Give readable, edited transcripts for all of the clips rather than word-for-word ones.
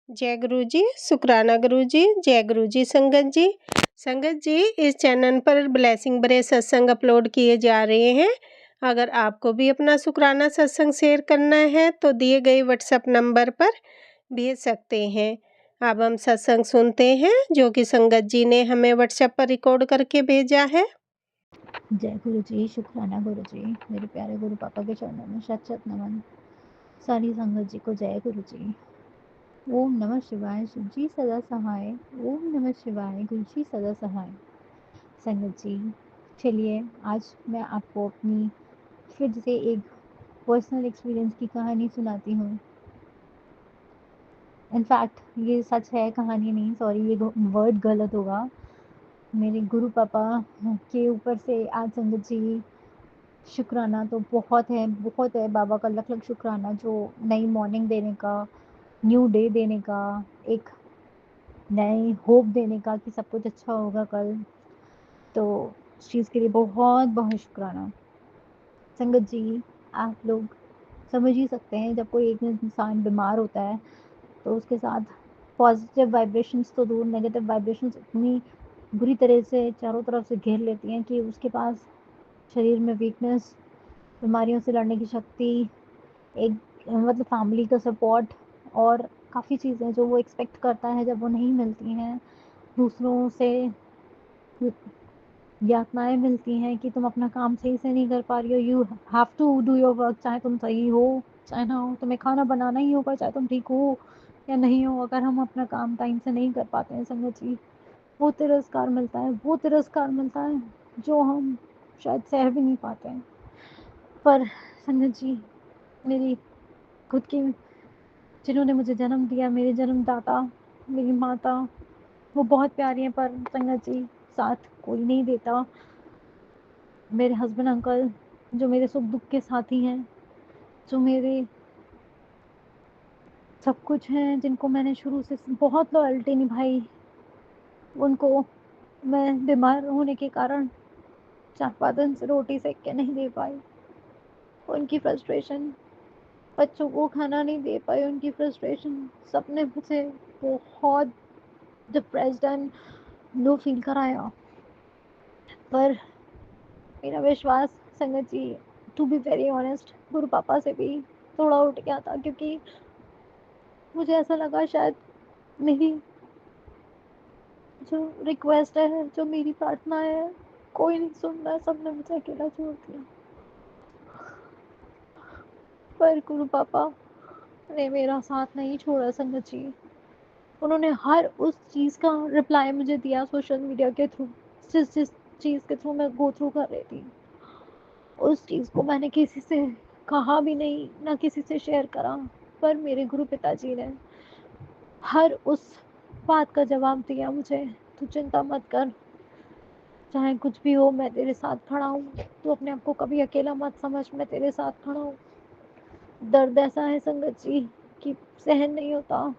जय गुरु जी, शुक्राना गुरु जी, जय गुरु जी संगत जी। संगत जी, इस चैनल पर ब्लेसिंग भरे सत्संग अपलोड किए जा रहे हैं। अगर आपको भी अपना शुक्राना सत्संग शेयर करना है तो दिए गए व्हाट्सएप नंबर पर भेज सकते हैं। अब हम सत्संग सुनते हैं जो कि संगत जी ने हमें व्हाट्सएप पर रिकॉर्ड करके भेजा है। जय गुरु जी, शुक्राना गुरु जी। मेरे प्यारे गुरु पापा के चरणों में शत शत नमन। सारी संगत जी को जय गुरु जी। ओम नमः शिवाय, शिव जी सदा सहाय। ओम नमः शिवाय, गुरु जी सदा सहाय। संगत जी, चलिए आज मैं आपको अपनी फिर से एक पर्सनल एक्सपीरियंस की कहानी सुनाती हूँ। इनफैक्ट ये सच है, कहानी नहीं, सॉरी ये वर्ड गलत होगा। मेरे गुरु पापा के ऊपर से आज संगत जी शुक्राना तो बहुत है बाबा का लख लख शुक्राना, जो नई मॉर्निंग देने का, न्यू डे देने का, एक नई होप देने का कि सब कुछ अच्छा होगा कल। तो इस चीज़ के लिए बहुत बहुत शुक्राना। संगत जी, आप लोग समझ ही सकते हैं, जब कोई एक इंसान बीमार होता है तो उसके साथ पॉजिटिव वाइब्रेशंस तो दूर, नेगेटिव वाइब्रेशंस इतनी बुरी तरह से चारों तरफ से घेर लेती हैं कि उसके पास शरीर में वीकनेस, बीमारियों से लड़ने की शक्ति, एक मतलब फैमिली का सपोर्ट और काफ़ी चीज़ें जो वो एक्सपेक्ट करता है जब वो नहीं मिलती हैं, दूसरों से यातनाएं मिलती हैं कि तुम अपना काम सही से नहीं कर पा रही हो, you have to do your work, चाहे तुम सही हो चाहे ना हो, तुम्हें खाना बनाना ही होगा चाहे तुम ठीक हो या नहीं हो। अगर हम अपना काम टाइम से नहीं कर पाते हैं संगत जी, वो तिरस्कार मिलता है, वो तिरस्कार मिलता है जो हम शायद सह भी नहीं पाते हैं। पर संगत जी, मेरी खुद की, जिन्होंने मुझे जन्म दिया, मेरे जन्मदाता, मेरी माता, वो बहुत प्यारी हैं, पर संगत जी साथ कोई नहीं देता। मेरे हस्बैंड अंकल जो मेरे सुख दुख के साथी हैं, जो मेरे सब कुछ हैं, जिनको मैंने शुरू से बहुत लॉयल्टी निभाई, उनको मैं बीमार होने के कारण 4-5 दिन से रोटी सेक के नहीं दे पाई। उनकी फ्रस्ट्रेशन, बच्चों को खाना नहीं दे पाई, उनकी फ्रस्ट्रेशन सबने मुझे बहुत डिप्रेस्ड एंड लो फील कराया। पर मेरा विश्वास संगत जी, टू बी वेरी ऑनेस्ट, गुरु पापा से भी थोड़ा उठ गया था, क्योंकि मुझे ऐसा लगा शायद मेरी जो रिक्वेस्ट है, जो मेरी प्रार्थना है, कोई नहीं सुन रहा है, सबने मुझे अकेला छोड़ दिया। पर गुरु पापा ने मेरा साथ नहीं छोड़ा संगत जी। उन्होंने हर उस चीज़ का रिप्लाई मुझे दिया सोशल मीडिया के थ्रू, जिस जिस चीज़ के थ्रू मैं गो थ्रू कर रही थी, उस चीज़ को मैंने किसी से कहा भी नहीं, ना किसी से शेयर करा। पर मेरे गुरु पिताजी ने हर उस बात का जवाब दिया मुझे, तू चिंता मत कर, चाहे कुछ भी हो मैं तेरे साथ खड़ा हूँ, तू अपने आप को कभी अकेला मत समझ, मैं तेरे साथ खड़ा हूँ। दर्द ऐसा है संगत जी कि सहन नहीं होता।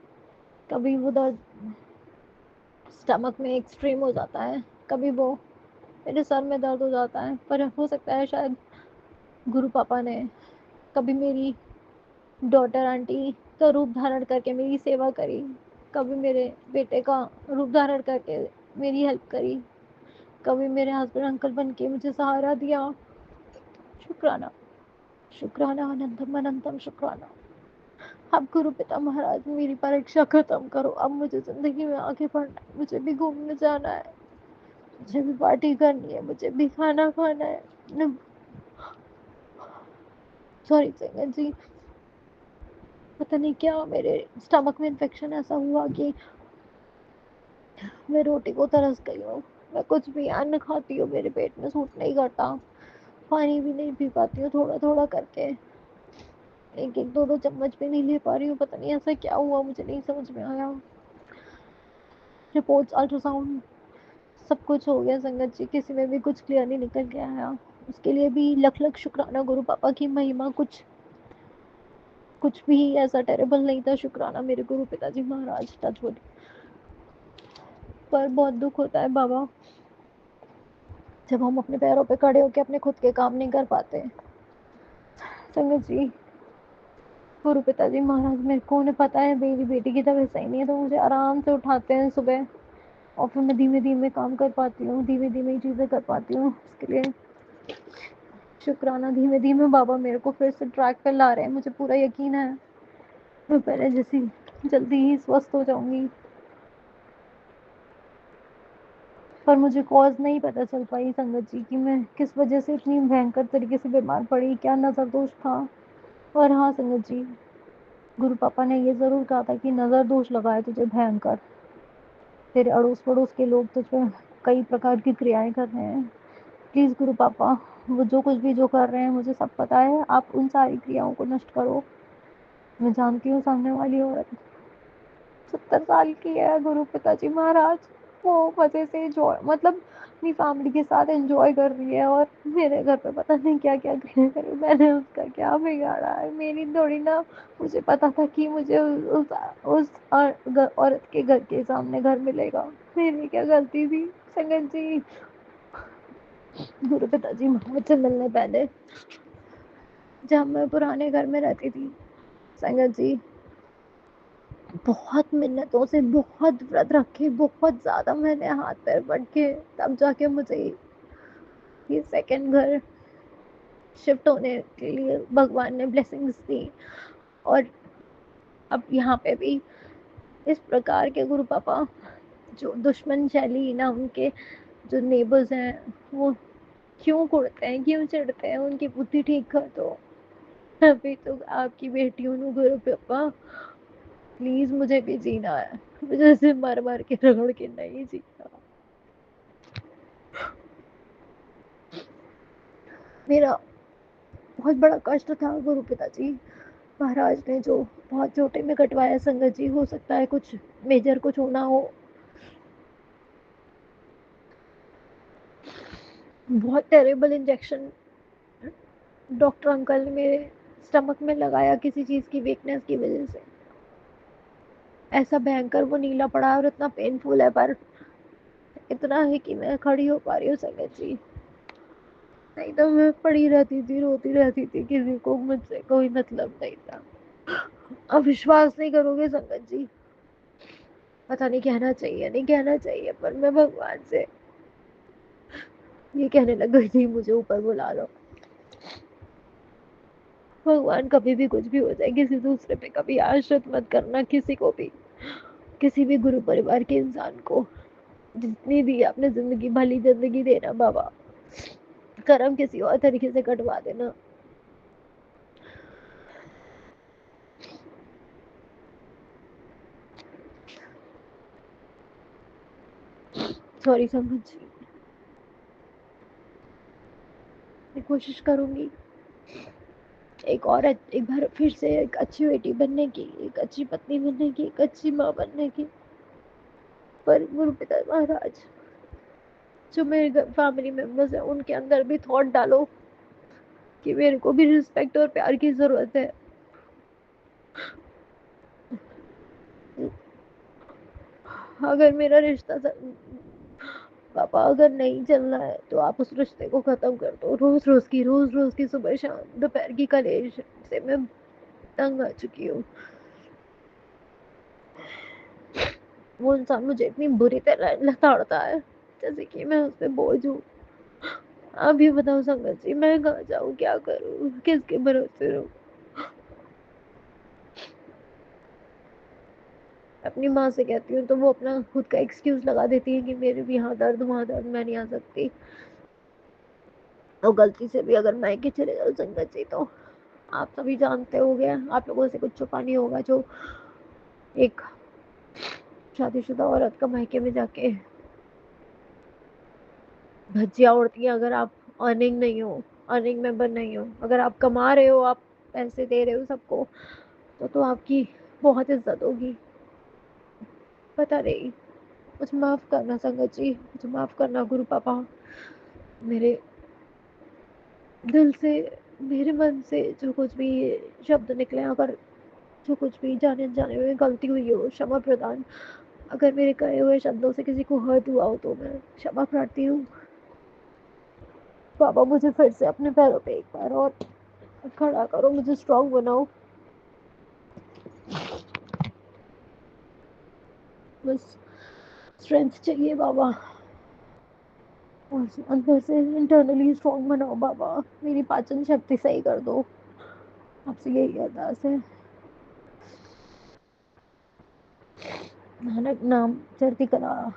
कभी वो दर्द स्टमक में एक्सट्रीम हो जाता है, कभी वो मेरे सर में दर्द हो जाता है। पर हो सकता है शायद गुरु पापा ने कभी मेरी डॉटर आंटी का रूप धारण करके मेरी सेवा करी, कभी मेरे बेटे का रूप धारण करके मेरी हेल्प करी, कभी मेरे हस्बैंड अंकल बन के मुझे सहारा दिया। शुक्राना, शुक्राना, अनंतम अनंतम शुक्राना। अब गुरु पिता महाराज, मेरी परीक्षा खत्म करो, अब मुझे जिंदगी में आगे बढ़ना है, मुझे भी घूमने जाना है, मुझे भी पार्टी करनी है, मुझे भी खाना खाना है। सॉरी संगत जी, पता नहीं क्या मेरे स्टमक में इन्फेक्शन ऐसा हुआ कि मैं रोटी को तरस गई हूँ। मैं कुछ भी अन्न खाती हूँ मेरे पेट में सूट नहीं करता, पानी भी नहीं पी पाती हूँ, थोड़ा थोड़ा करके, एक एक दो दो चम्मच भी नहीं ले पा रही हूँ। पता नहीं ऐसा क्या हुआ, मुझे नहीं समझ में आया। रिपोर्ट्स, अल्ट्रासाउंड, सब कुछ हो गया संगत जी, किसी में भी कुछ क्लियर नहीं निकल के आया। उसके लिए भी लख लख शुक्राना, गुरु पापा की महिमा, कुछ भी ऐसा टेरेबल नहीं था। शुक्राना मेरे गुरु पिताजी महाराज, टचवुड। पर बहुत दुख होता है बाबा, जब हम अपने पैरों पे खड़े होकर अपने खुद के काम नहीं कर पाते। संगत जी, गुरु पिताजी महाराज, मेरे को उन्हें पता है मेरी बेटी की तबीयत सही नहीं है, तो मुझे आराम से उठाते हैं सुबह, और फिर मैं धीमे-धीमे काम कर पाती हूँ, धीमे-धीमे ही चीज़ें कर पाती हूँ। इसके लिए शुक्राना। धीमे-धीमे बाबा मेरे को फिर से ट्रैक पे ला रहे हैं, मुझे पूरा यकीन है मैं पहले जैसी जल्दी ही स्वस्थ हो जाऊँगी। पर मुझे कॉज़ नहीं पता चल पाई संगत जी कि मैं किस वजह से इतनी भयंकर तरीके से बीमार पड़ी, क्या नज़र दोष था। और हाँ संगत जी, गुरु पापा ने ये ज़रूर कहा था कि नज़र दोष लगा है तुझे भयंकर, तेरे अड़ोस-पड़ोस के लोग तुझ पे कई प्रकार की क्रियाएँ कर रहे हैं। प्लीज़ गुरु पापा, वो जो कुछ भी जो कर रहे हैं मुझे सब पता है, आप उन सारी क्रियाओं को नष्ट करो। मैं जानती हूँ सामने वाली औरत 70 साल की है गुरु पिताजी महाराज, वो मज़े से मतलब अपनी फैमिली के साथ एंजॉय कर रही है, और मेरे घर पे पता नहीं क्या-क्या क्रिया करी। मैंने उसका क्या बिगाड़ा है? मेरी थोड़ी ना, मुझे पता था कि मुझे औरत के घर के सामने घर मिलेगा। मेरी क्या गलती थी? संगत जी, गुरु पिताजी महाराज से मिलने पहले जब मैं पुराने घर में रहती थी, संगत जी, बहुत मिन्नतों से, बहुत व्रत रखे, बहुत ज़्यादा मैंने हाथ पैर पटके, तब जाके मुझे ये सेकंड घर शिफ्ट होने के लिए भगवान ने ब्लेसिंग्स दी। और अब यहाँ पे भी इस प्रकार के गुरु पापा, जो दुश्मन शैली ना, उनके जो नेबर्स हैं वो क्यों कुड़ते हैं, क्यों चिढ़ते हैं, उनकी बुद्धि ठीक कर दो। अभी तो आपकी बेटी हूँ गुरु पापा, प्लीज मुझे भी जीना है, मुझे ऐसे मर मर के रगड़ के नहीं जीना। मेरा बहुत बड़ा कष्ट था गुरु पिताजी महाराज ने जो बहुत छोटे में कटवाया संगत जी, हो सकता है कुछ मेजर कुछ होना हो। बहुत टेरेबल इंजेक्शन डॉक्टर अंकल ने मेरे स्टमक में लगाया किसी चीज की वीकनेस की वजह से। ऐसा भयंकर वो नीला पड़ा और इतना पेनफुल है, पर इतना है कि मैं खड़ी हो पा रही हूँ संगत जी, नहीं तो मैं पड़ी रहती थी, रोती रहती थी, किसी को मुझसे कोई मतलब नहीं था। अब विश्वास नहीं करोगे संगत जी, पता नहीं कहना चाहिए नहीं कहना चाहिए, पर मैं भगवान से ये कहने लग गई थी मुझे ऊपर बुला लो। भगवान, कभी भी कुछ भी हो जाए, किसी दूसरे पे कभी आश्रित मत करना, किसी को भी, किसी भी गुरु परिवार के इंसान को, जितनी भी आपने जिंदगी भली जिंदगी देना बाबा, कर्म किसी और तरीके से कटवा देना। सॉरी संगत जी, मैं कोशिश करूंगी एक और एक बार फिर से एक अच्छी बेटी बनने की, एक अच्छी पत्नी बनने की, एक अच्छी माँ बनने की। पर गुरु पिता महाराज, जो मेरे फैमिली मेंबर्स हैं उनके अंदर भी थॉट डालो कि मेरे को भी रिस्पेक्ट और प्यार की जरूरत है। अगर मेरा रिश्ता पापा अगर नहीं चलना है तो आप उस रिश्ते को खत्म कर दो। रोज रोज की सुबह शाम दोपहर की कलेश से मैं तंग आ चुकी हूँ। वो इंसान मुझे इतनी बुरी तरह लताड़ता है जैसे कि मैं उस पर बोझ हूँ। आप भी बताओ संगत जी, मैं कहाँ जाऊँ, क्या करूँ, किसके भरोसे रहूँ। अपनी माँ से कहती हूँ तो वो अपना खुद का एक्सक्यूज लगा देती है कि मेरे भी यहाँ दर्द वहाँ दर्द, मैं नहीं आ सकती। और गलती से भी अगर मायके चले जाओ संगत जी, तो आप सभी जानते होंगे, आप लोगों से कुछ छुपा नहीं होगा, जो एक शादीशुदा औरत का मायके में जाके धज्जियां उड़ती है। अगर आप अर्निंग नहीं हो, अर्निंग मेंबर नहीं हो, अगर आप कमा रहे हो, आप पैसे दे रहे हो सबको, तो आपकी बहुत इज्जत होगी। पता नहीं, मुझे माफ करना संगत जी, मुझे माफ करना गुरु पापा। मेरे दिल से, मेरे मन से जो कुछ भी शब्द निकले, अगर जो कुछ भी जाने अनजाने में गलती हुई हो, क्षमा प्रदान। अगर मेरे कहे हुए शब्दों से किसी को हर्ट हुआ हो तो मैं क्षमा प्रार्थी हूँ। पापा, मुझे फिर से अपने पैरों पे एक बार और खड़ा करो, मुझे स्ट्रांग बनाओ। बस स्ट्रेंथ चाहिए बाबा, और अंदर से इंटरनली स्ट्रॉन्ग बनाओ बाबा, मेरी पाचन शक्ति सही कर दो, आपसे यही अरदास है। नानक नाम चढ़ती कला।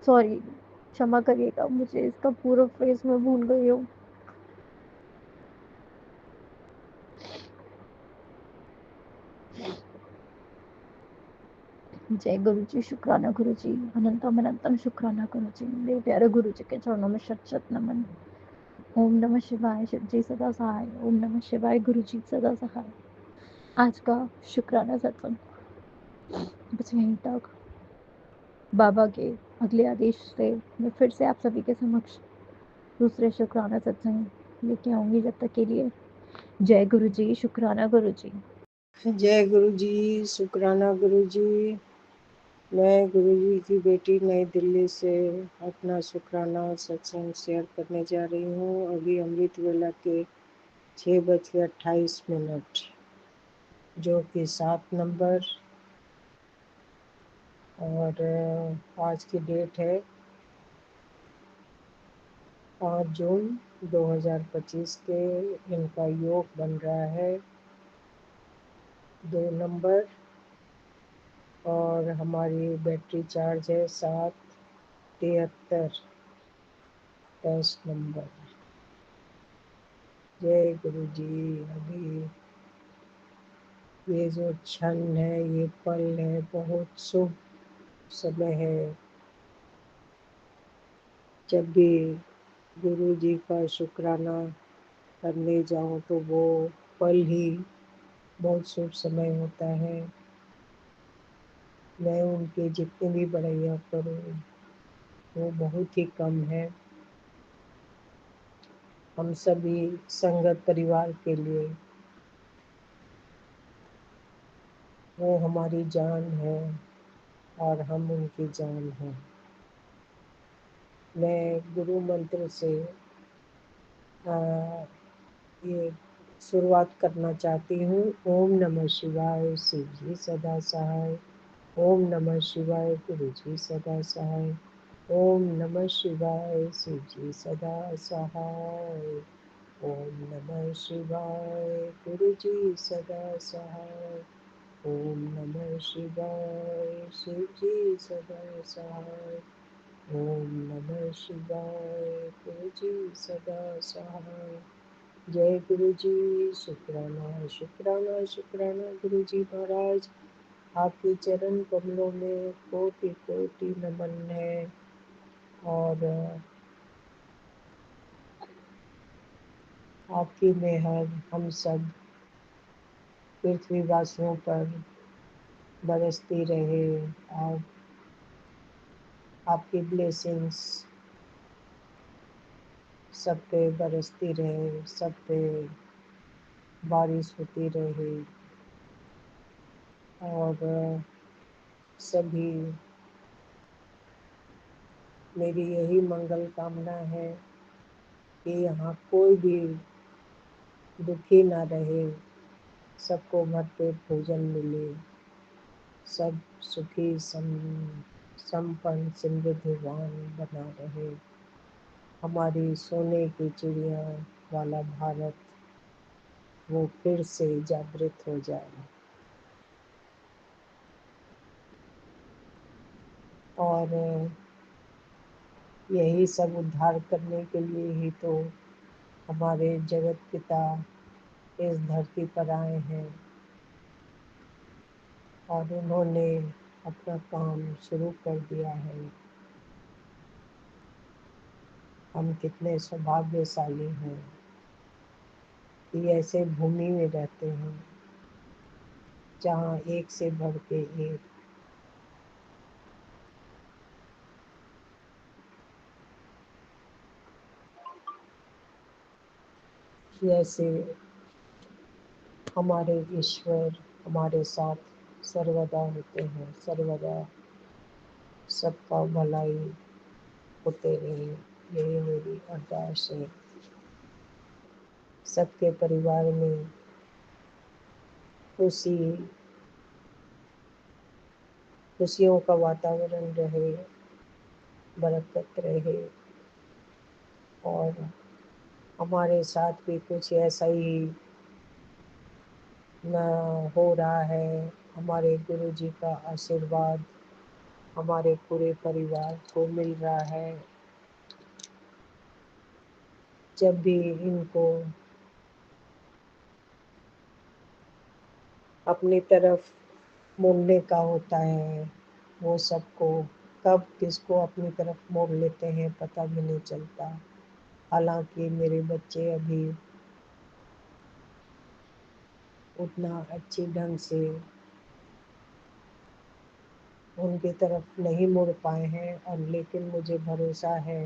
सॉरी, क्षमा करिएगा, मुझे इसका पूरा फ्रेज मैं भूल गई हूँ। जय गुरु जी, शुक्राना गुरु जी, अनंतम अनंतम शुक्राना गुरु जी, मेरे प्यारे गुरु जी के चरणों में शत शत नमन। ओम नमः शिवाय, शिव जी सदा सहाय। ओम नमः शिवाय, गुरु जी सदा सहाय। आज का शुक्राना सत्संग बस यहीं तक। बाबा के अगले आदेश से मैं फिर से आप सभी के समक्ष दूसरे शुक्राना सत्संग लेके आऊंगी। जब तक के लिए जय गुरु जी, शुक्राना गुरु जी। जय गुरु जी, शुक्राना गुरु जी। मैं गुरु जी की बेटी नई दिल्ली से अपना शुक्राना सत्संग शेयर करने जा रही हूँ। अभी अमृत वेला के 6:28, जो कि 7 नंबर, और आज की डेट है 5 जून 2025 के। इनका योग बन रहा है 2 नंबर, और हमारी बैटरी चार्ज है 7:73, 10 नंबर। जय गुरु जी। अभी ये जो क्षण है, ये पल है, बहुत शुभ समय है। जब भी गुरु जी का शुक्राना करने जाऊं तो वो पल ही बहुत शुभ समय होता है। मैं उनके जितनी भी बड़ाइयाँ करूं वो बहुत ही कम है। हम सभी संगत परिवार के लिए वो हमारी जान है और हम उनकी जान हैं। मैं गुरु मंत्र से ये शुरुआत करना चाहती हूँ। ओम नमः शिवाय, शिव जी सदा सहाय। ओम नमः शिवाय, गुरु जी सदा सहाय। ओम नमः शिवाय, शिव जी सदा सहाय। ओम नमः शिवाय, गुरु जी सदा सहाय। ओम नमः शिवाय, शिव जी सदा सहाय। ओम नमः शिवाय, गुरु जी सदा सहाय। जय गुरु जी, शुक्राना शुक्राना शुक्राना गुरु जी महाराज। आपके चरण कमलों में कोटि कोटि नमन है, और आपकी मेहर हम सब पृथ्वीवासियों पर बरसती रहे। आपकी ब्लेसिंग्स सब पे बरसती रहे, सब पे बारिश होती रहे, और सभी, मेरी यही मंगल कामना है कि यहाँ कोई भी दुखी ना रहे, सबको भरपेट भोजन मिले, सब सुखी संपन्न समृद्धवान बना रहे। हमारी सोने की चिड़िया वाला भारत वो फिर से जागृत हो जाए, और यही सब उद्धार करने के लिए ही तो हमारे जगत पिता इस धरती पर आए हैं, और उन्होंने अपना काम शुरू कर दिया है। हम कितने सौभाग्यशाली हैं कि ऐसे भूमि में रहते हैं जहाँ एक से बढ़ के एक जैसे हमारे ईश्वर हमारे साथ सर्वदा होते हैं। सर्वदा सबका भलाई होते रहे, यही मेरी अरदास है। सबके परिवार में खुशी खुशियों का वातावरण रहे, बरकत रहे और हमारे साथ भी कुछ ऐसा ही न हो रहा है। हमारे गुरु जी का आशीर्वाद हमारे पूरे परिवार को मिल रहा है। जब भी इनको अपनी तरफ मोड़ने का होता है, वो सबको कब किसको अपनी तरफ मोड़ लेते हैं पता भी नहीं चलता। हालांकि मेरे बच्चे अभी उतना अच्छे ढंग से उनकी तरफ नहीं मुड़ पाए हैं, और लेकिन मुझे भरोसा है,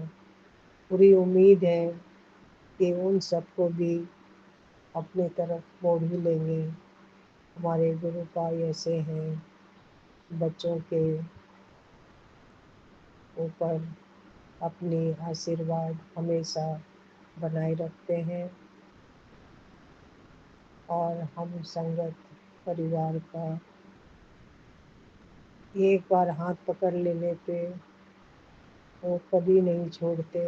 पूरी उम्मीद है कि उन सबको भी अपनी तरफ मोड़ ही लेंगे। हमारे गुरु का ऐसे हैं, बच्चों के ऊपर अपनी आशीर्वाद हमेशा बनाए रखते हैं और हम संगत परिवार का एक बार हाथ पकड़ लेने पे वो कभी नहीं छोड़ते।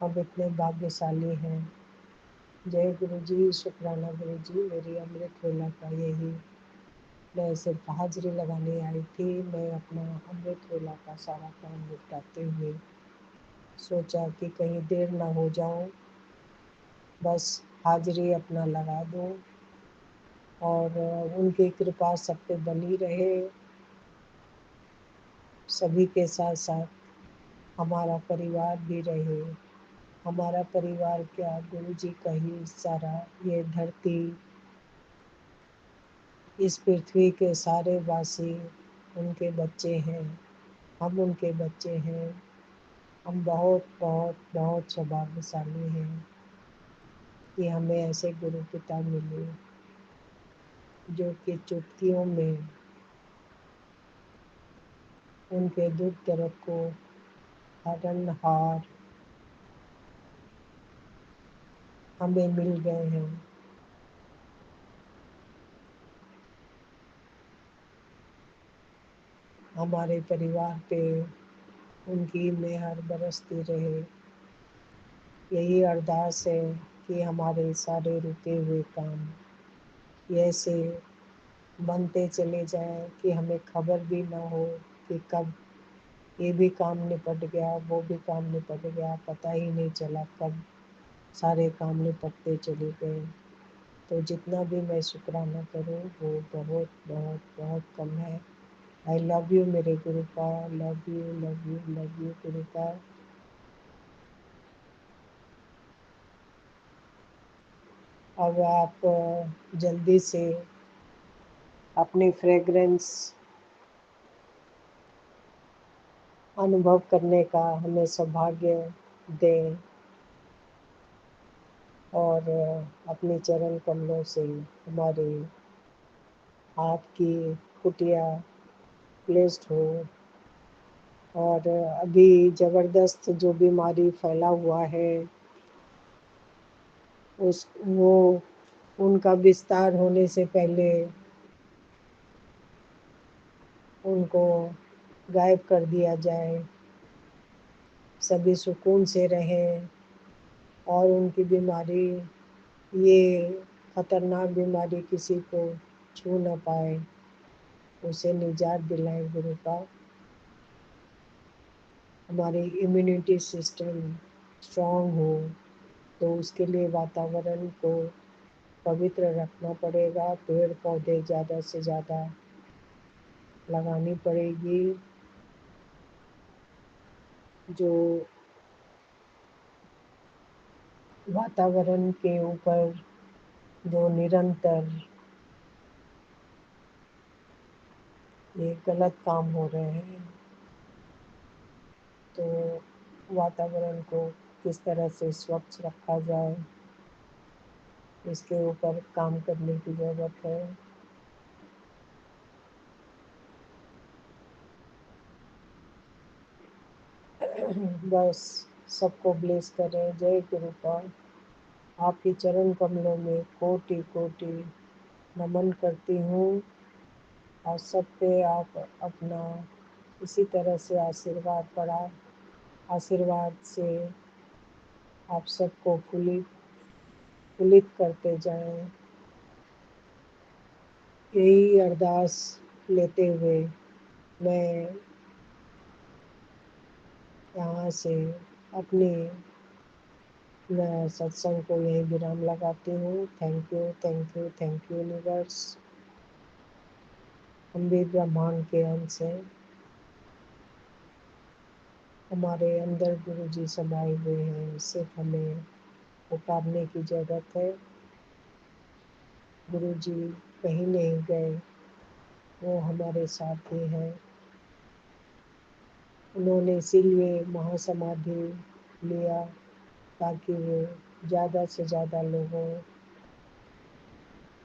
हम इतने भाग्यशाली हैं। जय गुरु जी, शुक्राना गुरु जी। मेरी अमृत वेला का यही, मैं सिर्फ हाजिरी लगाने आई थी। मैं अपना अमृत वेला का सारा काम निपटाते हुए सोचा कि कहीं देर ना हो जाऊं, बस हाजिरी अपना लगा दूं और उनकी कृपा सब पे बनी रहे। सभी के साथ साथ हमारा परिवार भी रहे। हमारा परिवार क्या, गुरु जी का ही सारा ये धरती, इस पृथ्वी के सारे वासी उनके बच्चे हैं। हम उनके बच्चे हैं। हम बहुत बहुत बहुत सौभाग्यशाली हैं कि हमें ऐसे गुरु पिता मिले जो कि चुटकियों में उनके दुख दर्द को हरनहार हमें मिल गए हैं। हमारे परिवार पे उनकी मेहर बरसती रहे, यही अरदास है कि हमारे सारे रुके हुए काम ऐसे बनते चले जाएं कि हमें खबर भी ना हो कि कब ये भी काम निपट गया, वो भी काम निपट गया, पता ही नहीं चला कब सारे काम निपटते चले गए। तो जितना भी मैं शुक्राना करूँ वो बहुत बहुत बहुत कम है। आई लव यू मेरे Gurupa, love you love you love you Gurupa. अब आप जल्दी से अपनी फ्रेगरेंस अनुभव करने का हमें सौभाग्य दें और अपने चरण कमलों से हमारे हाथ की कुटिया प्लेस्ड हो। और अभी ज़बरदस्त जो बीमारी फैला हुआ है वो उनका विस्तार होने से पहले उनको गायब कर दिया जाए, सभी सुकून से रहें और उनकी बीमारी, ये खतरनाक बीमारी किसी को छू न पाए, उसे निजात दिलाएं गुरु का। हमारी इम्यूनिटी सिस्टम स्ट्रॉन्ग हो तो उसके लिए वातावरण को पवित्र रखना पड़ेगा। पेड़ पौधे ज़्यादा से ज़्यादा लगानी पड़ेगी। जो वातावरण के ऊपर जो निरंतर ये गलत काम हो रहे हैं, तो वातावरण को किस तरह से स्वच्छ रखा जाए, इसके ऊपर काम करने की ज़रूरत है। बस सबको ब्लेस करें। जय गुरु का। आपके चरण कमलों में कोटि कोटि नमन करती हूँ। और सब पे आप अपना इसी तरह से आशीर्वाद से आप सबको फुलित करते जाएं। यही अरदास लेते हुए मैं यहाँ से अपनी मैं सत्संग को यहीं विराम लगाती हूँ। Thank you, thank you, thank you universe. हम भी ब्रह्मांड के अंश हैं। हमारे अंदर गुरु जी समाये हुए हैं, सिर्फ हमें पुकारने की जरूरत है। गुरु जी कहीं नहीं गए, वो हमारे साथ ही हैं। उन्होंने इसीलिए महासमाधि लिया ताकि वो ज़्यादा से ज़्यादा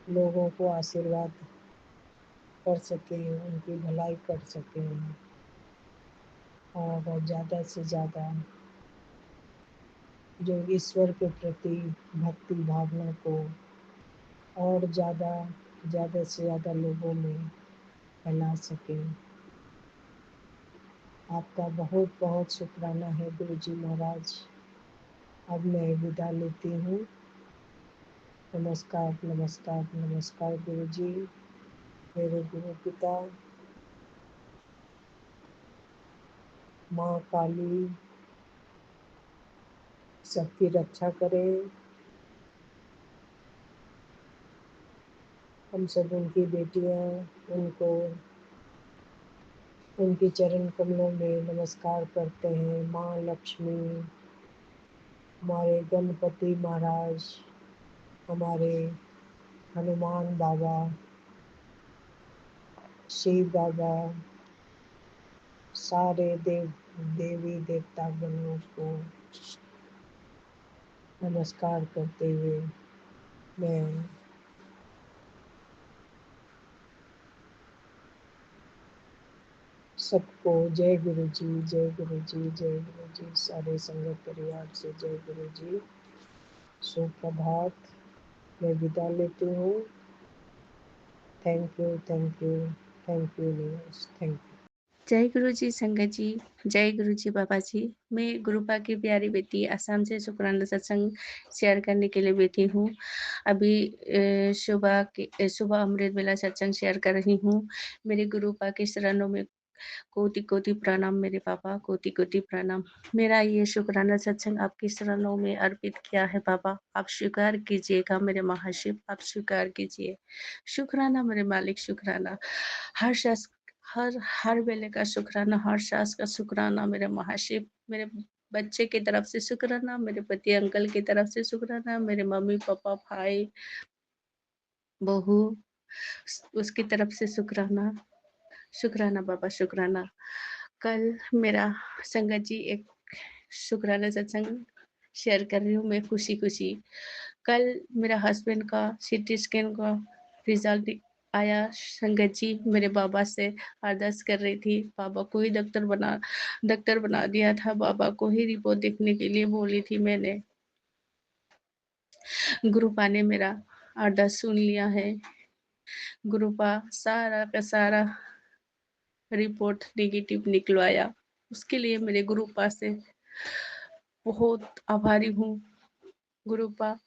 लोगों को आशीर्वाद कर सकें, उनकी भलाई कर सकें और ज़्यादा से ज़्यादा जो ईश्वर के प्रति भक्ति भावना को और ज़्यादा से ज़्यादा लोगों में फैला सकें। आपका बहुत बहुत शुक्राना है गुरु जी महाराज। अब मैं विदा लेती हूँ। नमस्कार, नमस्कार, नमस्कार गुरु जी, मेरे गुरु पिता, माँ काली सबकी रक्षा करें। हम सब उनकी बेटियाँ, उनके चरण कमलों में नमस्कार करते हैं। माँ लक्ष्मी, हमारे गणपति महाराज, हमारे हनुमान बाबा, शिव बाबा, सारे देवी देवता गणों को नमस्कार करते हुए मैं सबको जय गुरु जी, जय गुरु जी, जय गुरु जी, सारे संगत परिवार से जय गुरु जी, सुप्रभात। मैं विदा लेती हूँ। Thank you, thank you, thank you news, thank you. जय गुरु जी संगत जी, जय गुरु जी बाबा जी। मैं गुरुपा की प्यारी बेटी आसाम से शुक्राना सत्संग शेयर करने के लिए बैठी हूँ। अभी सुबह अमृत वेला सत्संग शेयर कर रही हूँ। मेरे गुरुपा के शरणों में कोटि कोटि प्रणाम मेरे पापा, कोटि कोटि प्रणाम। मेरा ये शुक्राना सत्संग आपकी शरणों में अर्पित किया है बाबा, आप स्वीकार कीजिएगा मेरे महाशिव, आप स्वीकार कीजिए। शुक्राना मेरे मालिक, शुक्राना हर वेले का शुक्राना, हर सांस का शुक्राना मेरे महाशिव। मेरे बच्चे की तरफ से शुक्राना, मेरे पति अंकल की तरफ से शुक्राना, मेरे मम्मी पापा भाई बहू उसकी तरफ से शुक्राना, शुक्राना बाबा, शुक्राना। कल मेरा संगत जी एक शुक्राना सत्संग शेयर कर रही हूँ मैं खुशी खुशी। कल मेरा हस्बैंड का सीटी स्कैन का रिजल्ट आया। संगत जी मेरे बाबा से अरदास कर रही थी, बाबा को ही डॉक्टर बना दिया था, बाबा को ही रिपोर्ट देखने के लिए बोली थी मैंने। गुरुपा ने मेरा अरदास सुन लिया है। गुरुपा सारा का सारा रिपोर्ट नेगेटिव निकलवाया, उसके लिए मेरे गुरुपा से बहुत आभारी हूँ। गुरुपा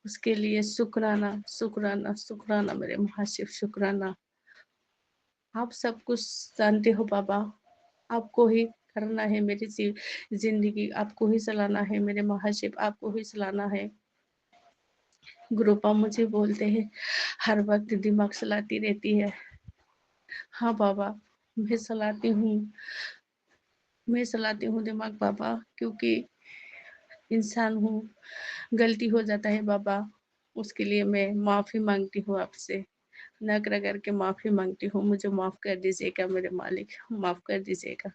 उसके लिए शुक्राना, शुक्राना, शुक्राना मेरे महाशिव, शुक्राना। आप सब कुछ जानते हो बाबा, आपको ही करना है मेरी जिंदगी, आपको ही चलाना है मेरे महाशिव, आपको ही चलाना है। गुरुपा मुझे बोलते हैं हर वक्त दिमाग चलाती रहती है। हाँ बाबा, मैं चलाती हूँ दिमाग बाबा, क्योंकि इंसान हूँ, गलती हो जाता है बाबा, उसके लिए मैं माफी मांगती हूँ आपसे, नग्र करके माफी मांगती हूँ। मुझे माफ कर दीजिएगा मेरे मालिक, माफ कर दीजिएगा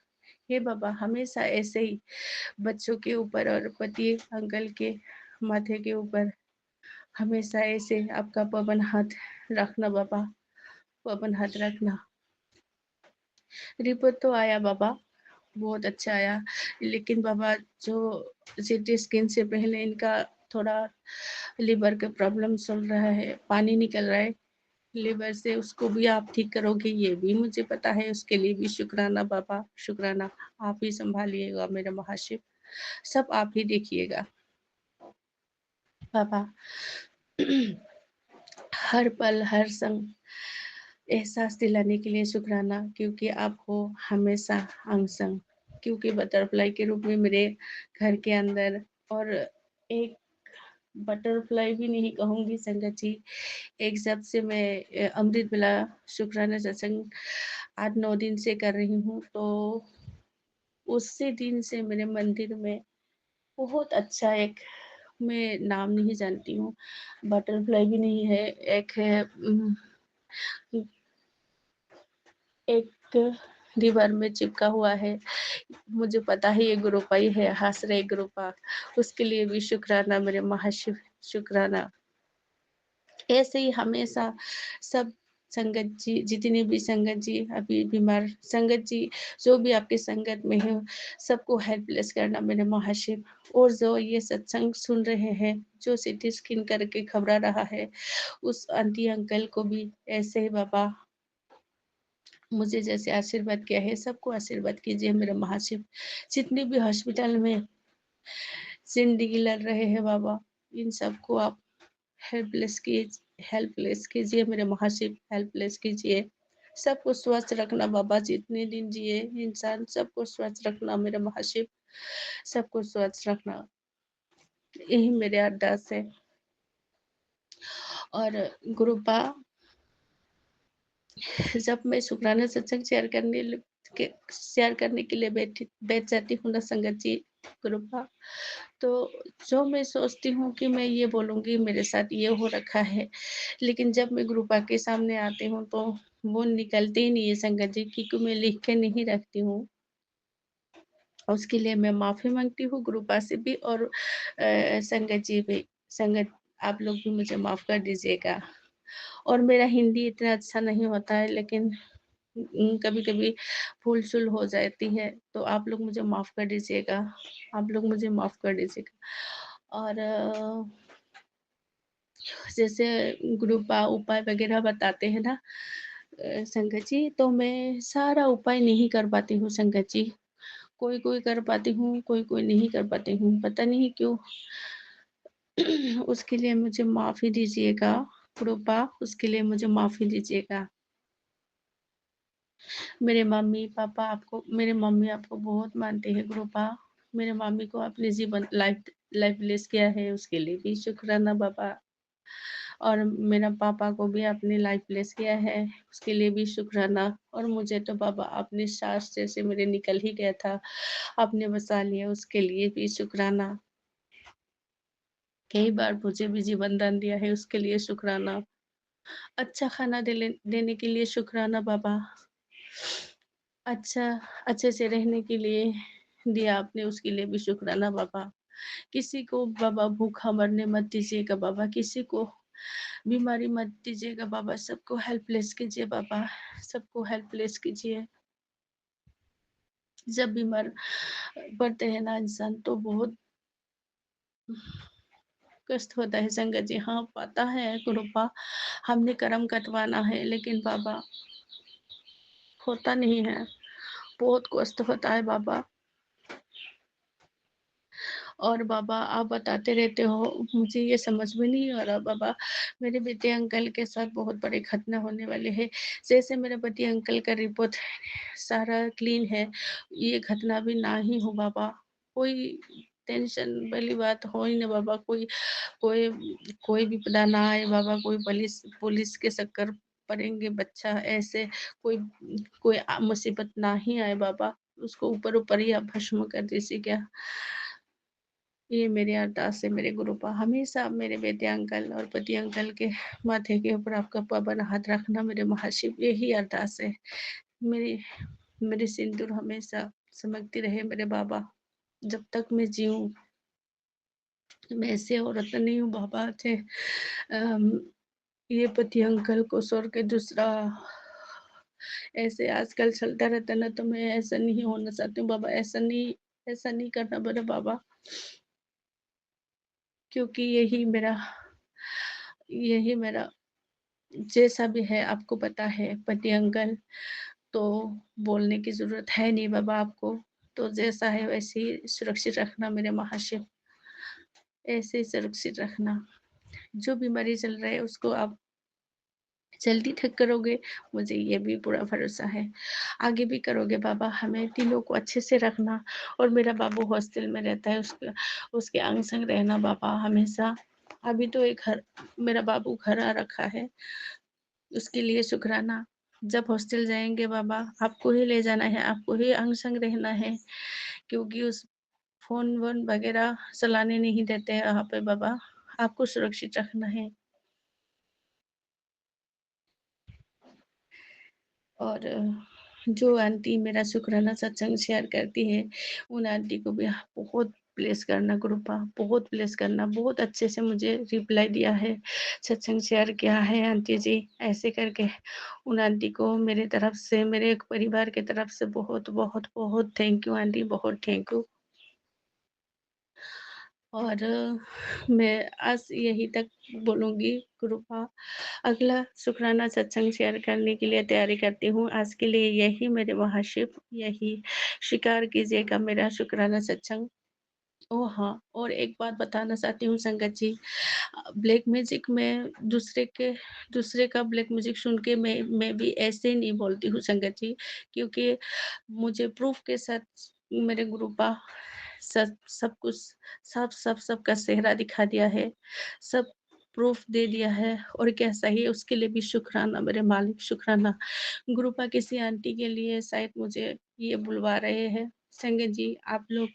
हे बाबा। हमेशा ऐसे ही बच्चों के ऊपर और पति अंकल के माथे के ऊपर हमेशा ऐसे आपका पवन हाथ रखना बाबा, पवन हाथ रखना। रिपोर्ट तो आया बाबा, बहुत अच्छा आया, लेकिन बाबा जो सीटी स्कैन से पहले इनका थोड़ा लिवर का प्रॉब्लम चल रहा है, पानी निकल रहा है लिवर से, उसको भी आप ठीक करोगे ये भी मुझे पता है, उसके लिए भी शुक्राना बाबा, शुक्राना। आप ही सँभालिएगा मेरे महाशिव, सब आप ही देखिएगा बाबा। हर पल, हर संग एहसास दिलाने के लिए शुक्राना, क्योंकि आप हो हमेशा अंग संग, क्योंकि बटरफ्लाई के रूप में मेरे घर के अंदर, और एक बटरफ्लाई भी नहीं कहूँगी संगत जी, एक जब से मैं अमृत वेला शुक्राना सत्संग 8-9 दिन से कर रही हूँ, तो उसी दिन से मेरे मंदिर में बहुत अच्छा एक, मैं नाम नहीं जानती हूँ, बटरफ्लाई भी नहीं है, एक है एक दीवार में चिपका हुआ है, मुझे पता है ये ग्रुपा ही है, हंस रहे ग्रुपा, उसके लिए भी शुक्राना मेरे महाशिव, शुक्राना। ऐसे ही हमेशा सब संगत जी, जितनी भी संगत जी अभी बीमार संगत जी, जो भी आपकी संगत में है, सबको हेल्पलेस करना मेरे महाशिव। और जो ये सत्संग सुन रहे हैं, जो सिटी स्किन करके घबरा रहा है, उस आंटी अंकल को भी ऐसे ही बाबा मुझे जैसे आशीर्वाद किया है, सबको आशीर्वाद कीजिए मेरे महाशिव। जितने भी हॉस्पिटल में जिंदगी लड़ रहे हैं बाबा, इन सबको आप हेल्पलेस कीजिए मेरे महाशिव, हेल्पलेस कीजिए। सबको स्वस्थ रखना बाबा, जितने दिन जिए इंसान, सबको स्वस्थ रखना मेरे महाशिव, सबको स्वस्थ रखना, यही मेरे अरदास है। और गुरुपा, जब मैं शुक्राना सत्संग शेयर करने के लिए बैठ जाती हूँ ना संगत जी, गुरुपा, तो जो मैं सोचती हूँ कि मैं ये बोलूँगी मेरे साथ ये हो रखा है, लेकिन जब मैं गुरुपा के सामने आती हूँ तो वो निकलते ही नहीं है संगत जी, क्योंकि मैं लिख के नहीं रखती हूँ। उसके लिए मैं माफ़ी माँगती हूँ गुरुपा से भी, और संगत जी भी। संगत, आप लोग भी मुझे माफ़ कर दीजिएगा। और मेरा हिंदी इतना अच्छा नहीं होता है, लेकिन कभी-कभी भूल-चूल हो जाती है, तो आप लोग मुझे माफ़ कर दीजिएगा। आप लोग मुझे माफ़ कर दीजिएगा। और जैसे गुरुपा उपाय वगैरह बताते हैं ना संगत जी, तो मैं सारा उपाय नहीं कर पाती हूँ संगत जी। कोई-कोई कर पाती हूँ, कोई-कोई नहीं कर पाती हूँ, पता नहीं क्यों? उसके लिए मुझे माफ़ी दीजिएगा कृपा, उसके लिए मुझे माफ़ी दीजिएगा। मेरे मम्मी आपको बहुत मानते हैं कृपा। मेरे मम्मी को अपने जीवन लाइफ लेस किया है, उसके लिए भी शुक्राना बाबा। और मेरा पापा को भी आपने लाइफ लेस किया है, उसके लिए भी शुक्राना। और मुझे तो बाबा आपने सास जैसे मेरे निकल ही गया था, आपने बचा लिया, उसके लिए भी शुक्राना। कई बार मुझे भी जीवन दान दिया है, उसके लिए शुक्राना। अच्छा खाना देने के लिए शुक्राना बाबा। अच्छा अच्छे से रहने के लिए दिया आपने, उसके लिए भी शुक्राना बाबा। किसी को बाबा भूखा मरने मत दीजिएगा बाबा, किसी को बीमारी मत दीजिएगा बाबा, सबको हेल्पलेस कीजिए बाबा, सबको हेल्पलेस कीजिए। जब बीमार पड़ते हैं ना इंसान, तो बहुत कष्ट होता है संगत जी। हाँ पता है कृपा, हमने कर्म कटवाना है, लेकिन बाबा होता नहीं है, बहुत कष्ट होता है बाबा। और बाबा आप बताते रहते हो, मुझे ये समझ में नहीं आ रहा बाबा, मेरे बेटे अंकल के साथ बहुत बड़ी घटना होने वाली है। जैसे मेरे पति अंकल का रिपोर्ट सारा क्लीन है, ये घटना भी ना ही हो बाबा। कोई टेंशन वाली बात हो ही ना बाबा, कोई कोई विपदा ना आए बाबा, कोई पुलिस पुलिस के चक्कर पड़ेंगे बच्चा, ऐसे कोई कोई मुसीबत ना ही आए बाबा, उसको ऊपर ऊपर ही आप भस्म कर दीजिए क्या। ये मेरी अरदास है मेरे गुरुपा, हमेशा मेरे बेटे अंकल और पति अंकल के माथे के ऊपर आपका पावन हाथ रखना मेरे महाशिव, यही अरदास है मेरी। मेरी सिंदूर हमेशा चमकती रहे मेरे बाबा, जब तक मैं जीऊँ। मैं ऐसी औरत नहीं हूँ बाबा थे ये पति अंकल को छोड़ के दूसरा ऐसे आजकल चलता रहता ना, तो मैं ऐसा नहीं होना चाहती हूँ बाबा, ऐसा नहीं करना मेरे बाबा, क्योंकि यही मेरा जैसा भी है आपको पता है पति अंकल, तो बोलने की ज़रूरत है नहीं बाबा आपको, तो जैसा है वैसे ही सुरक्षित रखना मेरे महाशिव, ऐसे ही सुरक्षित रखना। जो बीमारी चल रहा है उसको आप जल्दी ठीक करोगे, मुझे ये भी पूरा भरोसा है। आगे भी करोगे बाबा, हमें तीनों को अच्छे से रखना और मेरा बाबू हॉस्टल में रहता है, उसके अंग-संग रहना बाबा हमेशा। अभी तो एक घर मेरा बाबू घर आ रखा है, उसके लिए शुक्राना। जब हॉस्टल जाएँगे बाबा, आपको ही ले जाना है, आपको ही अंग-संग रहना है, क्योंकि उस फ़ोन-वोन वगैरह चलाने नहीं देते हैं वहाँ पे बाबा, आपको सुरक्षित रखना है। और जो आंटी मेरा शुक्राना सत्संग शेयर करती है, उन आंटी को भी बहुत ब्लेस करना कृपा, बहुत ब्लेस करना। बहुत अच्छे से मुझे रिप्लाई दिया है, सत्संग शेयर किया है आंटी जी, ऐसे करके। उन आंटी को मेरे तरफ से, मेरे एक परिवार की तरफ से बहुत, बहुत, बहुत थैंक यू आंटी, बहुत थैंक यू। और मैं आज यहीं तक बोलूँगी कृपा। अगला शुक्राना सत्संग शेयर करने के लिए तैयारी करती हूँ। आज के लिए यही मेरे महाशिव, यही स्वीकार कीजिएगा मेरा शुक्राना सत्संग। ओह हाँ, और एक बात बताना चाहती हूँ संगत जी, ब्लैक म्यूज़िक में दूसरे का ब्लैक म्यूज़िक सुन के मैं भी ऐसे ही नहीं बोलती हूँ संगत जी, क्योंकि मुझे प्रूफ़ के साथ मेरे गुरुपा सब कुछ सबका चेहरा दिखा दिया है, सब प्रूफ़ दे दिया है और क्या चाहिए उसके लिए भी शुक्राना मेरे मालिक, शुक्राना। गुरुपा किसी आंटी के लिए शायद मुझे ये बुलवा रहे हैं। संगत जी आप लोग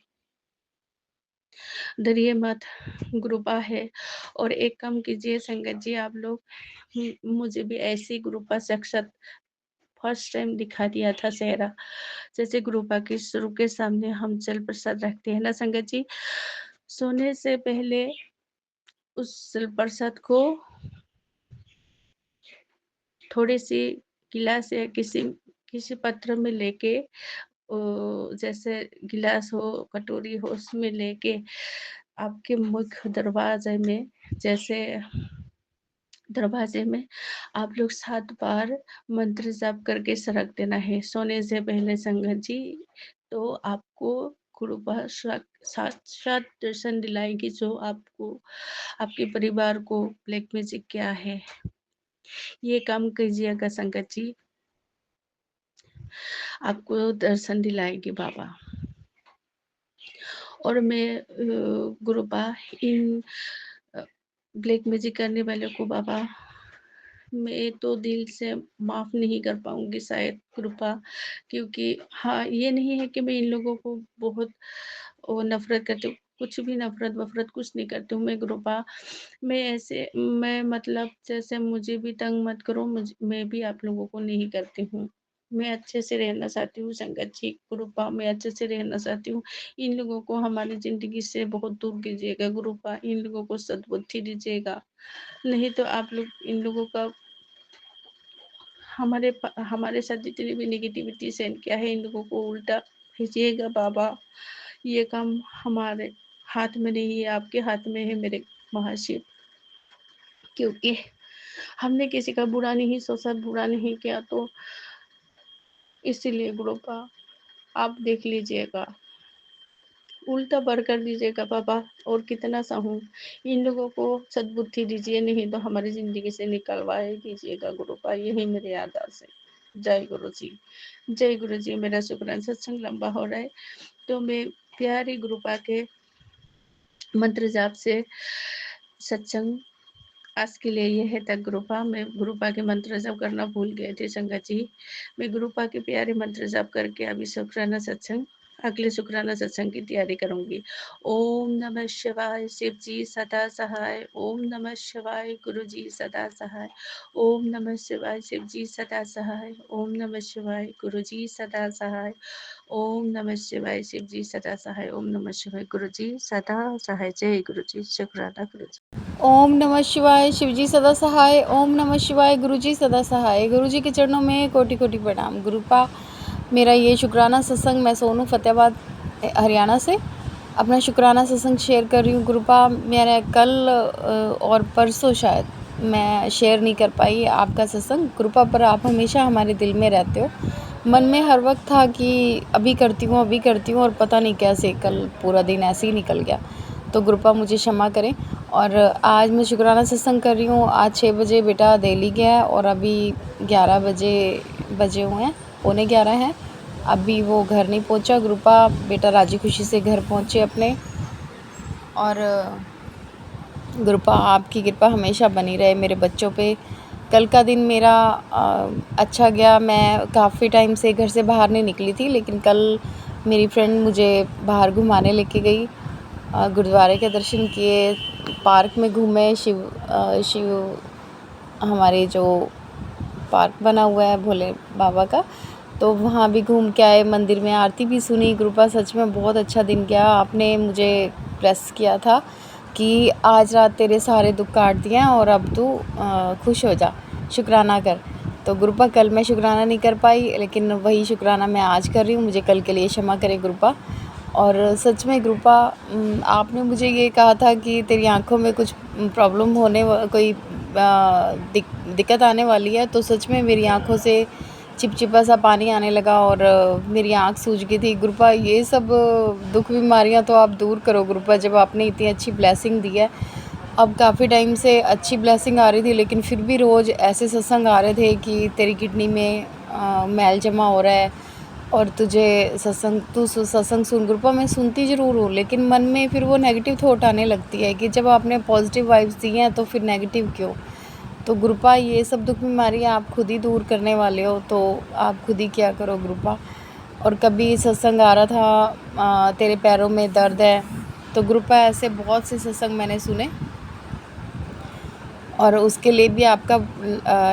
डरिए मत, गुरुपा है। और एक काम कीजिए संगत जी आप लोग, मुझे भी ऐसी गुरुपा साक्षात फर्स्ट टाइम दिखा दिया था चेहरा। जैसे गुरुपा के स्वरूप के सामने हम जल प्रसाद रखते हैं ना संगत जी, सोने से पहले उस जल प्रसाद को थोड़ी-सी गिलास या किसी पत्र में लेके, जैसे गिलास हो, कटोरी हो, उसमें लेके आपके मुख्य दरवाजे में आप लोग 7 बार मंत्र जाप करके रख देना है सोने से पहले संगत जी। तो आपको कृपा साक्षात दर्शन दिलाएगी, जो आपको, आपके परिवार को ब्लैक मैजिक क्या है। ये काम कीजिएगा संगत जी, आपको दर्शन दिलाएगी बाबा। और मैं गुरुबा इन ब्लैक मैजिक करने वाले को बाबा, मैं तो दिल से माफ़ नहीं कर पाऊँगी शायद कृपा, क्योंकि हाँ, ये नहीं है कि मैं इन लोगों को बहुत वो नफ़रत करती हूँ, कुछ भी नफ़रत-वफ़रत कुछ नहीं करती हूँ मैं कृपा। मैं मतलब जैसे मुझे भी तंग मत करो, मैं भी आप लोगों को नहीं करती हूँ। मैं अच्छे से रहना चाहती हूँ संगत जी, कृपा मैं अच्छे से रहना चाहती हूँ। इन लोगों को हमारी ज़िंदगी से बहुत दूर कीजिएगा गुरुपा, इन लोगों को सद्बुद्धि दीजिएगा। नहीं तो आप लोग इन लोगों का हमारे साथ जितनी भी नेगेटिविटी सेंड किया है, इन लोगों को उल्टा भेजिएगा बाबा। ये काम हमारे हाथ में नहीं है, आपके हाथ में है मेरे महाशिव, क्योंकि हमने किसी का बुरा नहीं सोचा, बुरा नहीं किया, तो इसीलिए गुरुपा आप देख लीजिएगा, उल्टा बर कर दीजिएगा बाबा। और कितना सहूँ, इन लोगों को सद्बुद्धि दीजिए, नहीं तो हमारी ज़िंदगी से निकलवाए दीजिएगा गुरुपा, यही मेरे अरदास है। जय गुरु जी, जय गुरु जी। मेरा शुक्राना सत्संग लंबा हो रहा है, तो मैं प्यारी गुरुपा के मंत्र जाप से सत्संग आज के लिए ये है तक गुरुपा। मैं गुरुपा के मंत्र जाप करना भूल गए थे संगत जी। मैं गुरुपा के प्यारे मंत्र जाप करके अभी शुक्राना सत्संग, अगले शुक्राना सत्संग की तैयारी करूंगी। ओम नमः शिवाय, शिव जी सदा सहाय। ओम नमः शिवाय, गुरु जी सदा सहाय। ओम नमः शिवाय, शिव जी सदा सहाय। ओम नमः शिवाय, गुरु जी सदा सहाय। ओम नमः शिवाय, शिव जी सदा सहाय। ओम नमः शिवाय, गुरु जी सदा सहाय। जय गुरु जी, शुक्राना गुरु जी। ओम नमः शिवाय, शिवजी सदा सहाय। ओम नमः शिवाय, गुरुजी सदा सहाय। गुरुजी के चरणों में कोटि कोटि प्रणाम। गुरुपा मेरा ये शुक्राना सत्संग, मैं सोनू फतेहाबाद हरियाणा से अपना शुक्राना सत्संग शेयर कर रही हूँ। गुरुपा मेरा कल और परसों शायद मैं शेयर नहीं कर पाई आपका सत्संग। कृपा पर आप हमेशा हमारे दिल में रहते हो। मन में हर वक्त था कि अभी करती हूँ और पता नहीं कैसे कल पूरा दिन ऐसे ही निकल गया। तो कृपा मुझे क्षमा करें। और आज मैं शुक्राना सत्संग कर रही हूँ। आज 6 बजे बेटा दिल्ली गया है और अभी 11 बजे हुए हैं, पौने 11 हैं। अभी वो घर नहीं पहुँचा। कृपा बेटा राजी खुशी से घर पहुँचे अपने। और कृपा आपकी कृपा हमेशा बनी रहे मेरे बच्चों पे। कल का दिन मेरा अच्छा गया। मैं काफ़ी टाइम से घर से बाहर नहीं निकली थी, लेकिन कल मेरी फ्रेंड मुझे बाहर घुमाने लेके गई। गुरुद्वारे के दर्शन किए, पार्क में घूमे। शिव हमारे जो पार्क बना हुआ है भोले बाबा का, तो वहाँ भी घूम के आए। मंदिर में आरती भी सुनी। कृपा सच में बहुत अच्छा दिन गया। आपने मुझे प्रेस किया था कि आज रात तेरे सारे दुख काट दिए हैं और अब तू खुश हो जा, शुक्राना कर। तो कृपा कल मैं शुक्राना नहीं कर पाई, लेकिन वही शुक्राना मैं आज कर रही हूँ। मुझे कल के लिए क्षमा करें कृपा। और सच में कृपा, आपने मुझे ये कहा था कि तेरी आँखों में कुछ प्रॉब्लम कोई दिक्कत आने वाली है। तो सच में मेरी आँखों से चिपचिपा सा पानी आने लगा और मेरी आँख सूज गई थी। कृपा ये सब दुख बीमारियां तो आप दूर करो कृपा, जब आपने इतनी अच्छी ब्लेसिंग दी है। अब काफ़ी टाइम से अच्छी ब्लेसिंग आ रही थी, लेकिन फिर भी रोज़ ऐसे सत्संग आ रहे थे कि तेरी किडनी में मैल जमा हो रहा है और तू सत्संग सुन। कृपा मैं सुनती ज़रूर हूँ, लेकिन मन में फिर वो नेगेटिव थॉट आने लगती है कि जब आपने पॉजिटिव वाइब्स दी हैं तो फिर नेगेटिव क्यों। तो कृपा ये सब दुख बीमारी आप खुद ही दूर करने वाले हो, तो आप खुद ही क्या करो कृपा। और कभी सत्संग आ रहा था तेरे पैरों में दर्द है, तो कृपा ऐसे बहुत से सत्संग मैंने सुने और उसके लिए भी आपका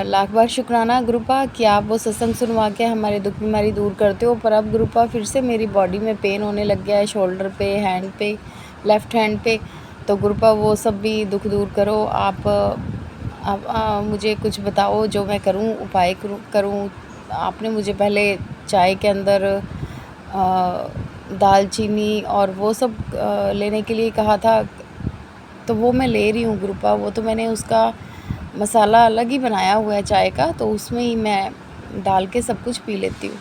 लाख बार शुक्राना कृपा कि आप वो सत्संग सुनवा के हमारे दुख बीमारी दूर करते हो। पर अब कृपा फिर से मेरी बॉडी में पेन होने लग गया है, शोल्डर पे, हैंड पे, लेफ़्ट हैंड पे। तो कृपा वो सब भी दुख दूर करो। आप मुझे कुछ बताओ जो मैं करूं, उपाय करूं। आपने मुझे पहले चाय के अंदर दालचीनी और वो सब लेने के लिए कहा था, तो वो मैं ले रही हूँ कृपा। वो तो मैंने उसका मसाला अलग ही बनाया हुआ है चाय का, तो उसमें ही मैं डाल के सब कुछ पी लेती हूँ।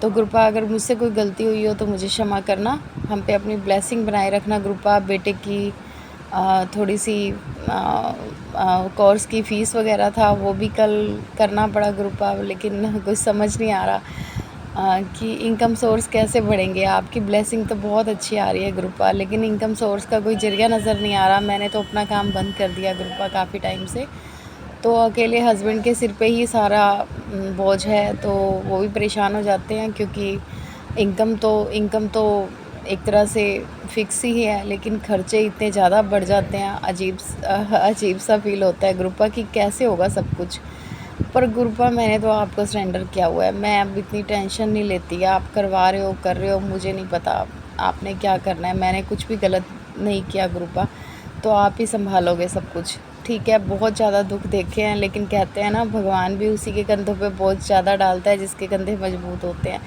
तो कृपा अगर मुझसे कोई गलती हुई हो तो मुझे क्षमा करना। हम पे अपनी ब्लेसिंग बनाए रखना कृपा। बेटे की थोड़ी सी कोर्स की फ़ीस वगैरह था, वो भी कल करना पड़ा कृपा, लेकिन कुछ समझ नहीं आ रहा कि इनकम सोर्स कैसे बढ़ेंगे। आपकी ब्लेसिंग तो बहुत अच्छी आ रही है कृपा, लेकिन इनकम सोर्स का कोई ज़रिया नज़र नहीं आ रहा। मैंने तो अपना काम बंद कर दिया कृपा काफ़ी टाइम से। तो अकेले हस्बैंड के सिर पे ही सारा बोझ है, तो वो भी परेशान हो जाते हैं, क्योंकि इनकम तो एक तरह से फिक्स ही है, लेकिन खर्चे इतने ज़्यादा बढ़ जाते हैं। अजीब सा फील होता है कृपा कि कैसे होगा सब कुछ। पर कृपा मैंने तो आपको सरेंडर किया हुआ है। मैं अब इतनी टेंशन नहीं लेती। आप करवा रहे हो, कर रहे हो, मुझे नहीं पता आपने क्या करना है। मैंने कुछ भी गलत नहीं किया कृपा, तो आप ही संभालोगे सब कुछ। ठीक है, बहुत ज़्यादा दुख देखे हैं, लेकिन कहते हैं ना, भगवान भी उसी के कंधों पे बहुत ज़्यादा डालता है जिसके कंधे मजबूत होते हैं।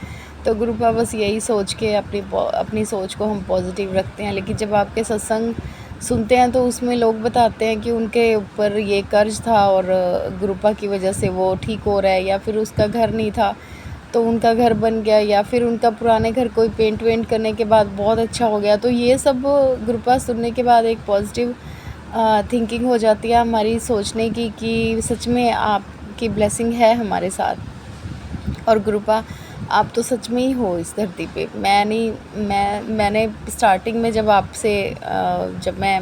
तो कृपा बस यही सोच के अपनी सोच को हम पॉजिटिव रखते हैं। लेकिन जब आपके सत्संग सुनते हैं तो उसमें लोग बताते हैं कि उनके ऊपर ये कर्ज था और कृपा की वजह से वो ठीक हो रहा है, या फिर उसका घर नहीं था तो उनका घर बन गया, या फिर उनका पुराने घर कोई पेंट वेंट करने के बाद बहुत अच्छा हो गया। तो ये सब कृपा सुनने के बाद एक पॉजिटिव थिंकिंग हो जाती है हमारी सोचने की कि सच में आपकी ब्लेसिंग है हमारे साथ। और कृपा आप तो सच में ही हो इस धरती पे। मैंने स्टार्टिंग में जब मैं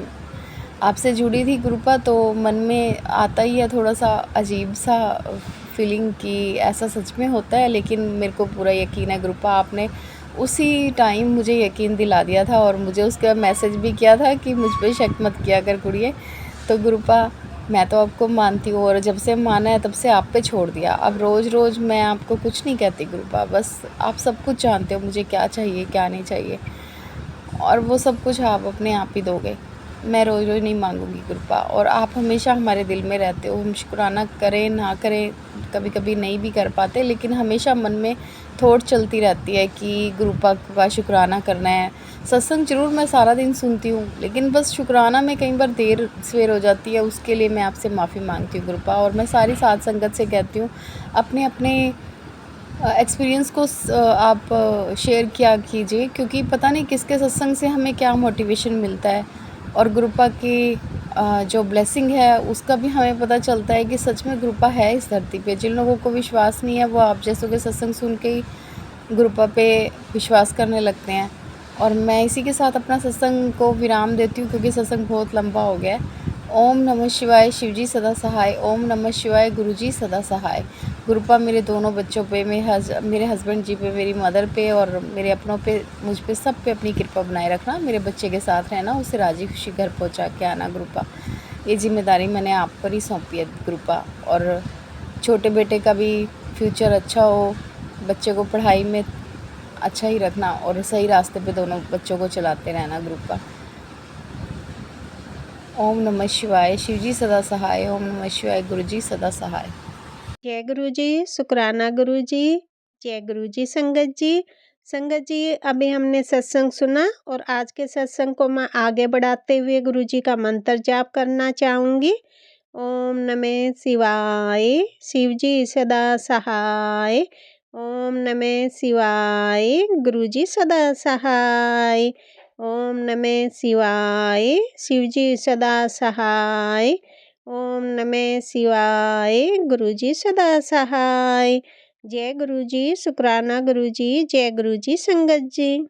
आपसे जुड़ी थी कृपा, तो मन में आता ही है थोड़ा सा अजीब सा फीलिंग कि ऐसा सच में होता है। लेकिन मेरे को पूरा यकीन है कृपा, आपने उसी टाइम मुझे यकीन दिला दिया था और मुझे उसका मैसेज भी किया था कि मुझ पे शक मत किया कर कुड़िए। तो कृपा मैं तो आपको मानती हूँ, और जब से माना है तब से आप पे छोड़ दिया। अब रोज़ मैं आपको कुछ नहीं कहती कृपा, बस आप सब कुछ जानते हो मुझे क्या चाहिए क्या नहीं चाहिए, और वो सब कुछ आप अपने आप ही दोगे। मैं रोज़ रोज़ नहीं मांगूंगी कृपा, और आप हमेशा हमारे दिल में रहते हो। हम शुक्राना करें ना करें, कभी कभी नहीं भी कर पाते, लेकिन हमेशा मन में थॉट चलती रहती है कि गुरुपा का शुक्राना करना है। सत्संग ज़रूर मैं सारा दिन सुनती हूँ, लेकिन बस शुक्राना में कई बार देर सवेर हो जाती है, उसके लिए मैं आपसे माफ़ी मांगती हूँ गुरुपा। और मैं सारी साथ संगत से कहती हूँ, अपने अपने एक्सपीरियंस को आप शेयर किया कीजिए, क्योंकि पता नहीं किसके सत्संग से हमें क्या मोटिवेशन मिलता है, और गुरुपा की जो ब्लेसिंग है उसका भी हमें पता चलता है कि सच में गुरुपा है इस धरती पे। जिन लोगों को विश्वास नहीं है वो आप जैसों के सत्संग सुन के ही गुरुपा पे विश्वास करने लगते हैं। और मैं इसी के साथ अपना सत्संग को विराम देती हूँ, क्योंकि सत्संग बहुत लंबा हो गया है। ओम नमः शिवाय, शिवजी सदा सहाय। ओम नमः शिवाय, गुरुजी सदा सहाय। गुरुपा मेरे दोनों बच्चों पे, मेरे हस्बैंड जी पे, मेरी मदर पे और मेरे अपनों पे, मुझ पे, सब पे अपनी कृपा बनाए रखना। मेरे बच्चे के साथ रहना, उसे राजी खुशी घर पहुंचा के आना गुरुपा। ये जिम्मेदारी मैंने आप पर ही सौंपी है गुरुपा। और छोटे बेटे का भी फ्यूचर अच्छा हो, बच्चे को पढ़ाई में अच्छा ही रखना और सही रास्ते पे दोनों बच्चों को चलाते रहना गुरुपा। ओम नमः शिवाय, शिवजी सदा सहाय। ओम नमः शिवाय, गुरुजी सदा सहाय। जय गुरु जी, शुक्राना गुरु जी। जय गुरु जी संगत जी। संगत जी, अभी हमने सत्संग सुना और आज के सत्संग को मैं आगे बढ़ाते हुए गुरु जी का मंत्र जाप करना चाहूँगी। ओम नमः शिवाय, शिव जी सदा सहाय। ओम नमः शिवाय, गुरु जी सदा सहाय। ओम नमः शिवाय, शिव जी सदा सहाय। ओम नमः शिवाय, गुरु जी सदा सहाय। जय गुरु जी, शुक्राना गुरु जी। जय गुरु जी संगत जी।